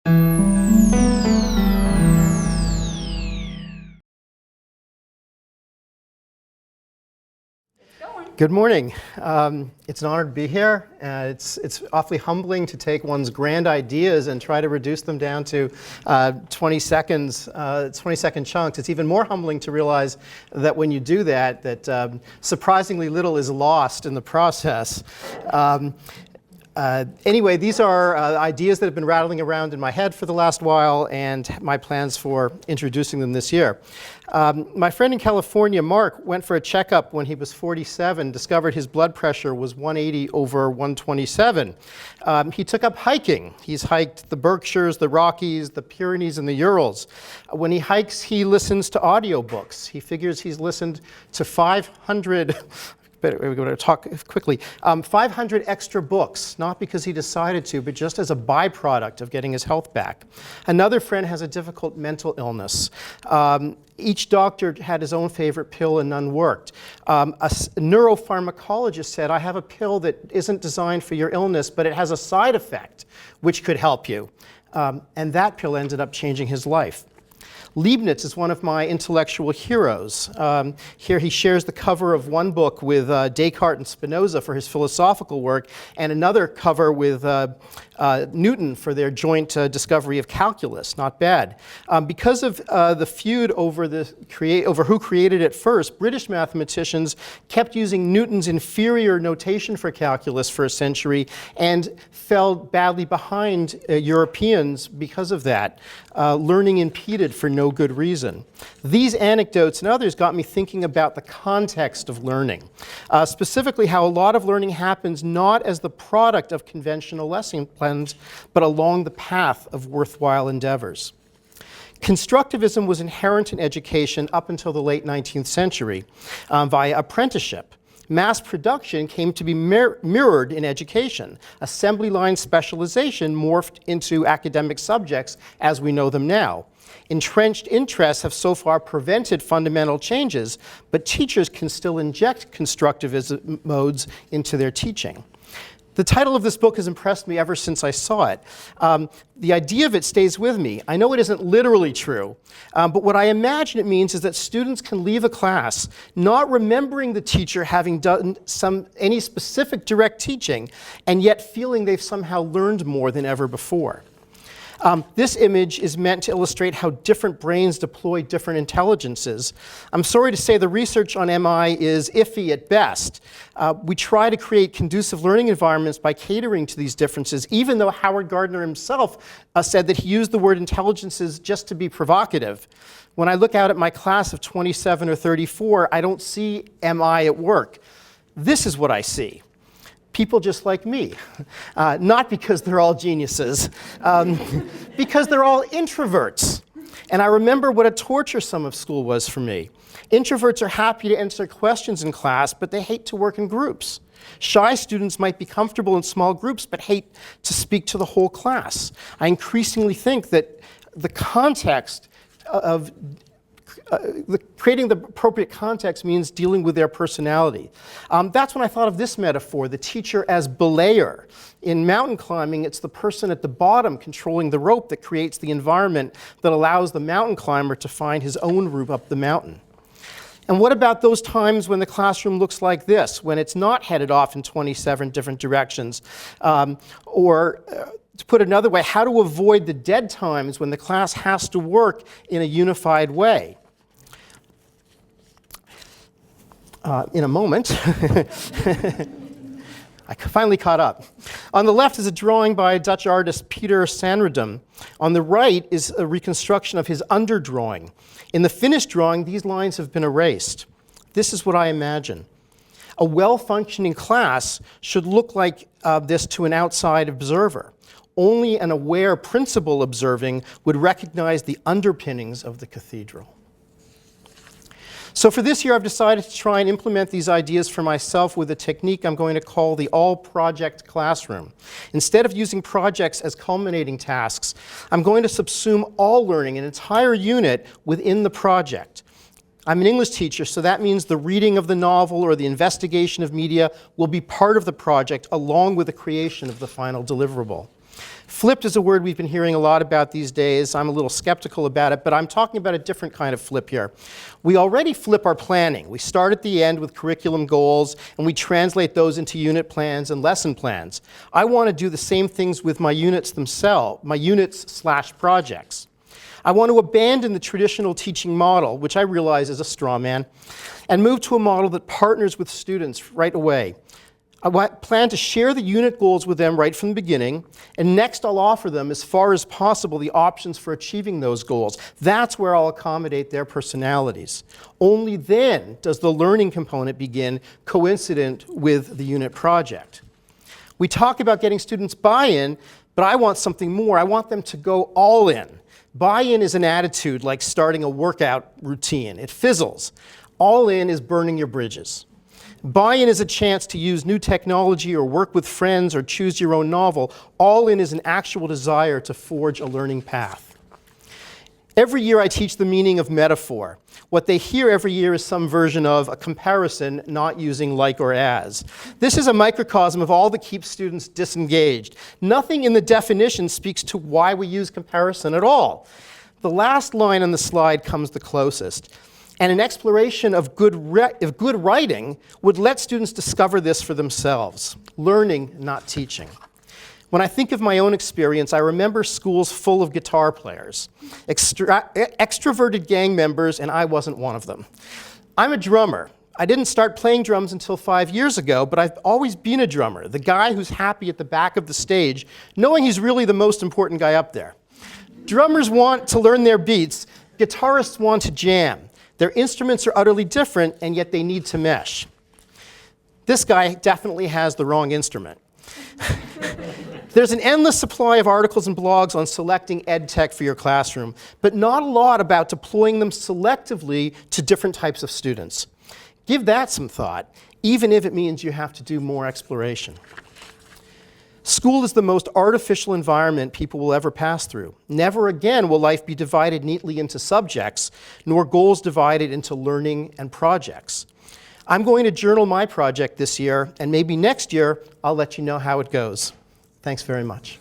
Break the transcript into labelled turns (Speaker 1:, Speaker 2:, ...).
Speaker 1: Good morning. It's an honor to be here. It's awfully humbling to take one's grand ideas and try to reduce them down to 20-second chunks. It's even more humbling to realize that when you do that, surprisingly little is lost in the process. Anyway, these are ideas that have been rattling around in my head for the last while and my plans for introducing them this year. My friend in California, Mark, went for a checkup when he was 47, discovered his blood pressure was 180/127. He took up hiking. He's hiked the Berkshires, the Rockies, the Pyrenees, and the Urals. When he hikes, he listens to audiobooks. He figures he's listened to 500 we're going to talk quickly. 500 extra books, not because he decided to, but just as a byproduct of getting his health back. Another friend has a difficult mental illness. Each doctor had his own favorite pill and none worked. A neuropharmacologist said, I have a pill that isn't designed for your illness, but it has a side effect which could help you. And that pill ended up changing his life. Leibniz is one of my intellectual heroes. Here he shares the cover of one book with Descartes and Spinoza for his philosophical work, and another cover with Newton for their joint discovery of calculus. Not bad. Because of the feud over who created it first, British mathematicians kept using Newton's inferior notation for calculus for a century and fell badly behind Europeans because of that. Learning impeded for no good reason. These anecdotes and others got me thinking about the context of learning, specifically how a lot of learning happens not as the product of conventional lesson plans, but along the path of worthwhile endeavors. Constructivism was inherent in education up until the late 19th century via apprenticeship. Mass production came to be mirrored in education. Assembly line specialization morphed into academic subjects as we know them now. Entrenched interests have so far prevented fundamental changes, but teachers can still inject constructivism modes into their teaching. The title of this book has impressed me ever since I saw it. The idea of it stays with me. I know it isn't literally true, but what I imagine it means is that students can leave a class not remembering the teacher having done any specific direct teaching, and yet feeling they've somehow learned more than ever before. This image is meant to illustrate how different brains deploy different intelligences. I'm sorry to say the research on MI is iffy at best. We try to create conducive learning environments by catering to these differences, even though Howard Gardner himself said that he used the word intelligences just to be provocative. When I look out at my class of 27 or 34, I don't see MI at work. This is what I see. People just like me, not because they're all geniuses, because they're all introverts. And I remember what a torture some of school was for me. Introverts are happy to answer questions in class, but they hate to work in groups. Shy students might be comfortable in small groups, but hate to speak to the whole class. I increasingly think that the context of creating the appropriate context means dealing with their personality. That's when I thought of this metaphor, the teacher as belayer. In mountain climbing, it's the person at the bottom controlling the rope that creates the environment that allows the mountain climber to find his own route up the mountain. And what about those times when the classroom looks like this, when it's not headed off in 27 different directions? To put it another way, how to avoid the dead times when the class has to work in a unified way? In a moment. I finally caught up. On the left is a drawing by Dutch artist Peter Sanredum. On the right is a reconstruction of his underdrawing. In the finished drawing, these lines have been erased. This is what I imagine. A well-functioning class should look like this to an outside observer. Only an aware principal observing would recognize the underpinnings of the cathedral. So for this year, I've decided to try and implement these ideas for myself with a technique I'm going to call the all-project classroom. Instead of using projects as culminating tasks, I'm going to subsume all learning, an entire unit, within the project. I'm an English teacher, so that means the reading of the novel or the investigation of media will be part of the project along with the creation of the final deliverable. Flipped is a word we've been hearing a lot about these days. I'm a little skeptical about it, but I'm talking about a different kind of flip here. We already flip our planning. We start at the end with curriculum goals, and we translate those into unit plans and lesson plans. I want to do the same things with my units themselves, my units/projects. I want to abandon the traditional teaching model, which I realize is a straw man, and move to a model that partners with students right away. I plan to share the unit goals with them right from the beginning, and next I'll offer them, as far as possible, the options for achieving those goals. That's where I'll accommodate their personalities. Only then does the learning component begin, coincident with the unit project. We talk about getting students buy-in, but I want something more. I want them to go all in. Buy-in is an attitude like starting a workout routine. It fizzles. All in is burning your bridges. Buy-in is a chance to use new technology or work with friends or choose your own novel. All in is an actual desire to forge a learning path. Every year I teach the meaning of metaphor. What they hear every year is some version of a comparison not using like or as. This is a microcosm of all that keeps students disengaged. Nothing in the definition speaks to why we use comparison at all. The last line on the slide comes the closest. And an exploration of good writing would let students discover this for themselves. Learning, not teaching. When I think of my own experience, I remember schools full of guitar players, extroverted gang members, and I wasn't one of them. I'm a drummer. I didn't start playing drums until 5 years ago, but I've always been a drummer, the guy who's happy at the back of the stage, knowing he's really the most important guy up there. Drummers want to learn their beats. Guitarists want to jam. Their instruments are utterly different, and yet they need to mesh. This guy definitely has the wrong instrument. There's an endless supply of articles and blogs on selecting ed tech for your classroom, but not a lot about deploying them selectively to different types of students. Give that some thought, even if it means you have to do more exploration. School is the most artificial environment people will ever pass through. Never again will life be divided neatly into subjects, nor goals divided into learning and projects. I'm going to journal my project this year, and maybe next year I'll let you know how it goes. Thanks very much.